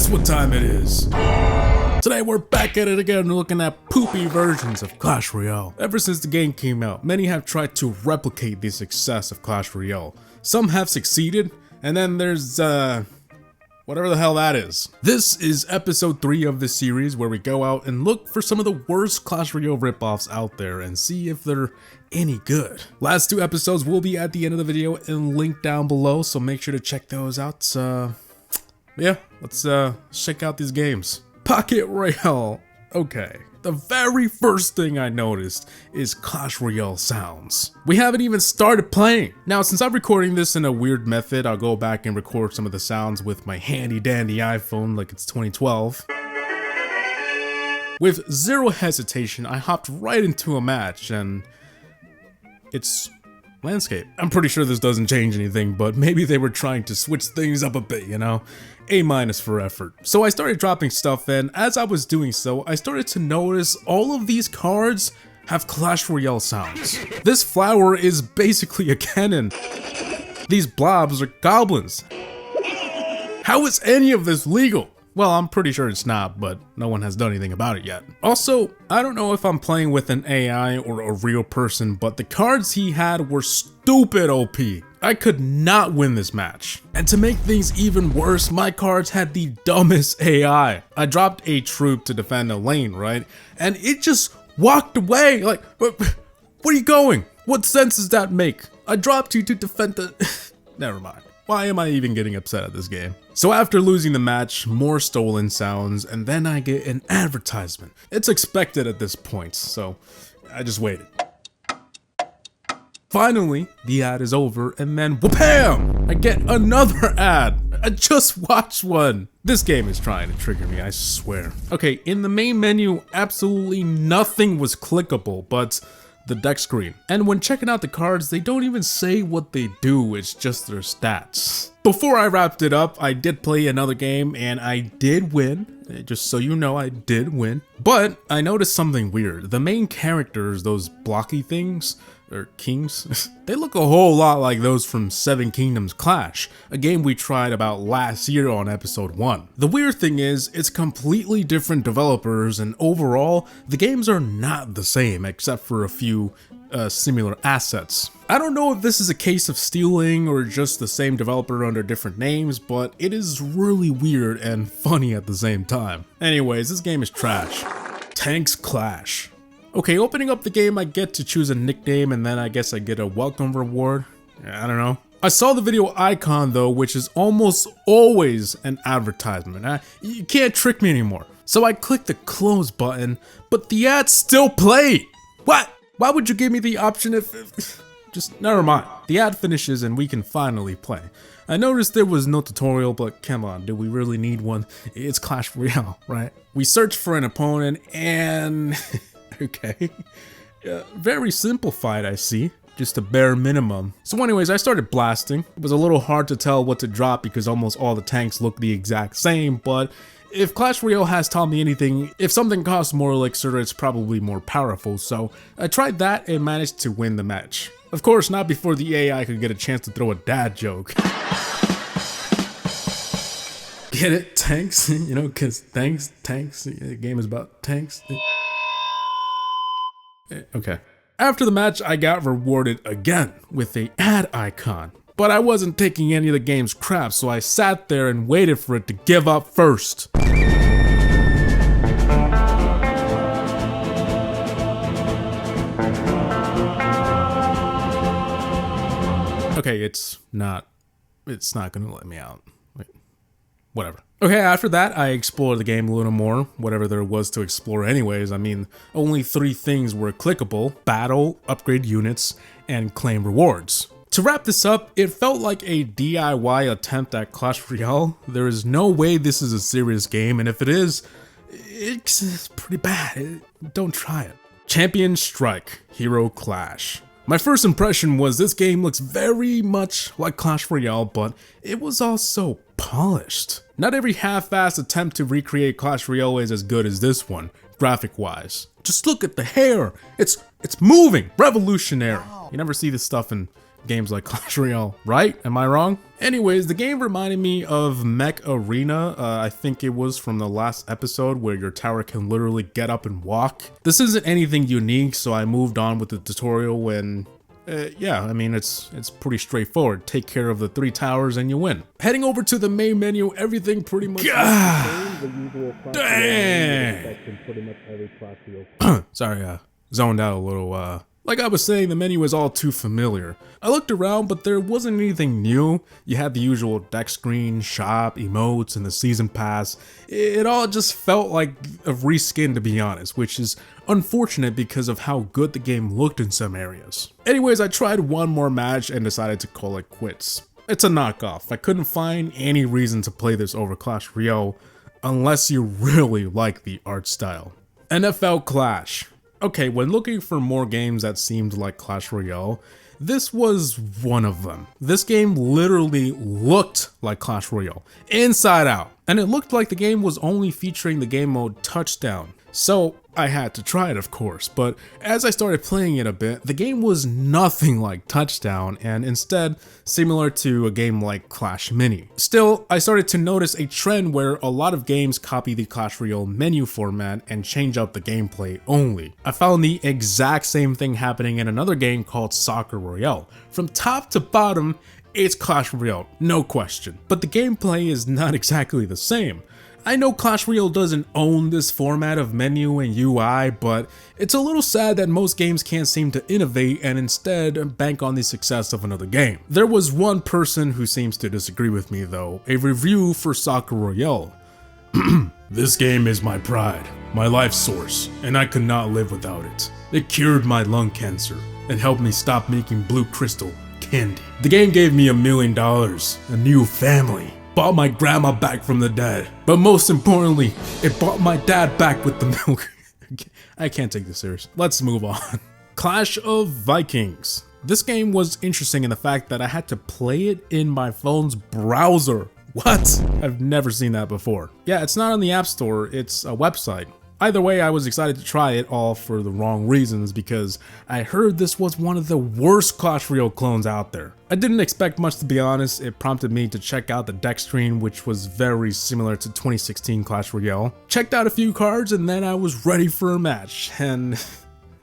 guess what time it is? Today we're back at it again looking at poopy versions of Clash Royale. Ever since the game came out, many have tried to replicate the success of Clash Royale. Some have succeeded, and then there's whatever the hell that is. This is episode 3 of this series where we go out and look for some of the worst Clash Royale ripoffs out there and see if they're any good. Last 2 episodes will be at the end of the video and linked down below, so make sure to check those out. Yeah, let's check out these games. Pocket Royale. Okay, the very first thing I noticed is Clash Royale sounds. We haven't even started playing. Now, since I'm recording this in a weird method, I'll go back and record some of the sounds with my handy dandy iPhone like it's 2012. With zero hesitation, I hopped right into a match and it's landscape. I'm pretty sure this doesn't change anything, but maybe they were trying to switch things up a bit, you know? A- for effort. So I started dropping stuff, and as I was doing so, I started to notice all of these cards have Clash Royale sounds. This flower is basically a cannon. These blobs are goblins. How is any of this legal? Well, I'm pretty sure it's not, but no one has done anything about it yet. Also, I don't know if I'm playing with an AI or a real person, but the cards he had were stupid OP. I could not win this match. And to make things even worse, my cards had the dumbest AI. I dropped a troop to defend a lane, right? And it just walked away. Like, where are you going? What sense does that make? I dropped you to defend the... Never mind. Why am I even getting upset at this game? So after losing the match, more stolen sounds, and then I get an advertisement. It's expected at this point, so I just waited. Finally, the ad is over, and then wham! I get another ad. I just watched one. This game is trying to trigger me, I swear. Okay, in the main menu, absolutely nothing was clickable, but the deck screen. And when checking out the cards, they don't even say what they do, it's just their stats. Before I wrapped it up, I did play another game and I did win. Just so you know, I did win. But I noticed something weird. The main characters, those blocky things, or kings, they look a whole lot like those from Seven Kingdoms Clash, a game we tried about last year on episode 1. The weird thing is, it's completely different developers, and overall, the games are not the same except for a few similar assets. I don't know if this is a case of stealing or just the same developer under different names, but it is really weird and funny at the same time. Anyways, this game is trash. Tanks Clash. Okay, opening up the game, I get to choose a nickname and then I guess I get a welcome reward. I don't know. I saw the video icon though, which is almost always an advertisement. You can't trick me anymore. So I clicked the close button, but the ad still played. What? Why would you give me the option if... Just never mind. The ad finishes and we can finally play. I noticed there was no tutorial, but come on, do we really need one? It's Clash Royale, right? We search for an opponent and... Okay, very simplified, I see. Just a bare minimum. So anyways, I started blasting. It was a little hard to tell what to drop because almost all the tanks look the exact same, but if Clash Royale has taught me anything, if something costs more elixir, it's probably more powerful, so I tried that and managed to win the match. Of course, not before the AI could get a chance to throw a dad joke. Get it? Tanks? You know, cause tanks, the game is about tanks. Okay. After the match, I got rewarded again with a ad icon, but I wasn't taking any of the game's crap, so I sat there and waited for it to give up first. Okay, it's not gonna let me out. Wait, whatever. Okay, after that, I explored the game a little more, whatever there was to explore anyways. I mean, only 3 things were clickable: battle, upgrade units, and claim rewards. To wrap this up, it felt like a DIY attempt at Clash Royale. There is no way this is a serious game, and if it is, it's pretty bad. Don't try it. Champion Strike, Hero Clash. My first impression was this game looks very much like Clash Royale, but it was also polished. Not every half-assed attempt to recreate Clash Royale is as good as this one, graphic-wise. Just look at the hair. It's moving, revolutionary. You never see this stuff in games like Clash Royale, right? Am I wrong? Anyways, the game reminded me of Mech Arena. I think it was from the last episode where your tower can literally get up and walk. This isn't anything unique, so I moved on with the tutorial when yeah, I mean, it's pretty straightforward. Take care of the 3 towers and you win. Heading over to the main menu, everything pretty much dang! Sorry, zoned out a little. Like I was saying, the menu is all too familiar. I looked around, but there wasn't anything new. You had the usual deck screen, shop, emotes, and the season pass. It all just felt like a reskin, to be honest, which is unfortunate because of how good the game looked in some areas. Anyways, I tried one more match and decided to call it quits. It's a knockoff. I couldn't find any reason to play this over Clash Royale unless you really like the art style. NFL Clash. Okay, when looking for more games that seemed like Clash Royale, this was one of them. This game literally looked like Clash Royale, inside out. And it looked like the game was only featuring the game mode Touchdown. So I had to try it, of course, but as I started playing it a bit, the game was nothing like Touchdown and instead similar to a game like Clash Mini. Still, I started to notice a trend where a lot of games copy the Clash Royale menu format and change up the gameplay only. I found the exact same thing happening in another game called Soccer Royale. From top to bottom, it's Clash Royale, no question, but the gameplay is not exactly the same. I know Clash Royale doesn't own this format of menu and UI, but it's a little sad that most games can't seem to innovate and instead bank on the success of another game. There was one person who seems to disagree with me though, a review for Soccer Royale. This game is my pride, my life source, and I could not live without it. It cured my lung cancer and helped me stop making blue crystal candy. The game gave me $1 million, a new family, bought my grandma back from the dead, but most importantly, it brought my dad back with the milk. I can't take this serious. Let's move on. Clash of Vikings. This game was interesting in the fact that I had to play it in my phone's browser. What? I've never seen that before. Yeah, it's not on the App Store, it's a website. Either way, I was excited to try it, all for the wrong reasons, because I heard this was one of the worst Clash Royale clones out there. I didn't expect much, to be honest. It prompted me to check out the deck screen, which was very similar to 2016 Clash Royale. Checked out a few cards and then I was ready for a match, and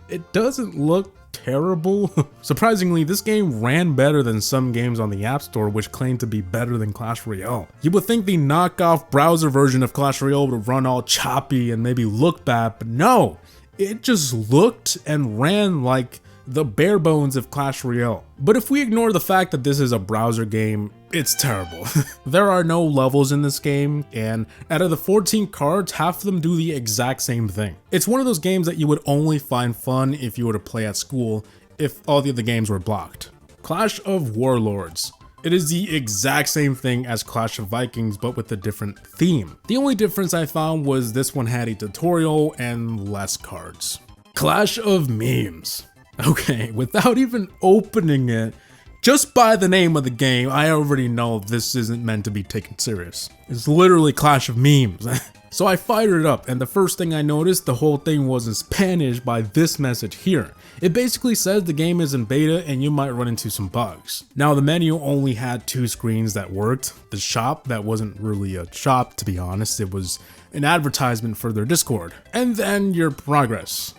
it doesn't look terrible. Surprisingly, this game ran better than some games on the App Store which claimed to be better than Clash Royale. You would think the knockoff browser version of Clash Royale would run all choppy and maybe look bad, but no, it just looked and ran like the bare bones of Clash Royale. But if we ignore the fact that this is a browser game, it's terrible. There are no levels in this game, and out of the 14 cards, half of them do the exact same thing. It's one of those games that you would only find fun if you were to play at school, if all the other games were blocked. Clash of Warlords. It is the exact same thing as Clash of Vikings, but with a different theme. The only difference I found was this one had a tutorial and less cards. Clash of Memes. Okay, without even opening it, just by the name of the game, I already know this isn't meant to be taken serious. It's literally Clash of Memes. So I fired it up, and the first thing I noticed, the whole thing was in Spanish by this message here. It basically says the game is in beta and you might run into some bugs. Now the menu only had 2 screens that worked. The shop, that wasn't really a shop, to be honest, it was an advertisement for their Discord. And then your progress.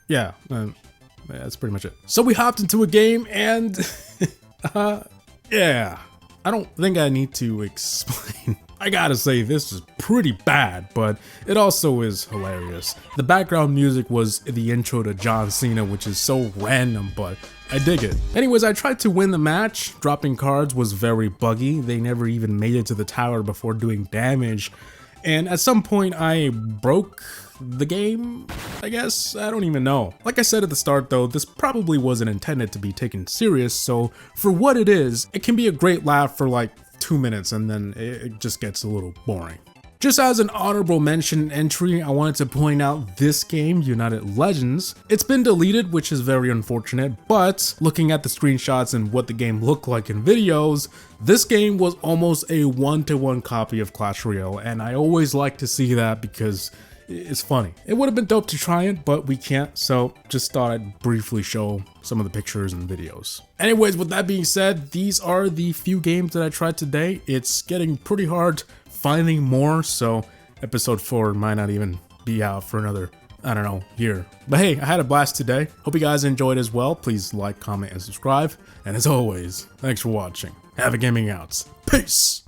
Yeah, that's pretty much it. So we hopped into a game and yeah, I don't think I need to explain. I gotta say, this is pretty bad, but it also is hilarious. The background music was the intro to John Cena, which is so random, but I dig it. Anyways, I tried to win the match. Dropping cards was very buggy. They never even made it to the tower before doing damage. And at some point I broke the game, I guess? I don't even know. Like I said at the start though, this probably wasn't intended to be taken serious, so for what it is, it can be a great laugh for like 2 minutes and then it just gets a little boring. Just as an honorable mention entry, I wanted to point out this game, United Legends. It's been deleted, which is very unfortunate, but looking at the screenshots and what the game looked like in videos, this game was almost a 1-to-1 copy of Clash Royale, and I always like to see that because it's funny. It would have been dope to try it, but we can't, so just thought I'd briefly show some of the pictures and videos. Anyways, with that being said, these are the few games that I tried today. It's getting pretty hard finding more, so episode 4 might not even be out for another, I don't know, year. But hey, I had a blast today. Hope you guys enjoyed as well. Please like, comment, and subscribe. And as always, thanks for watching. Havoc Gaming out. Peace!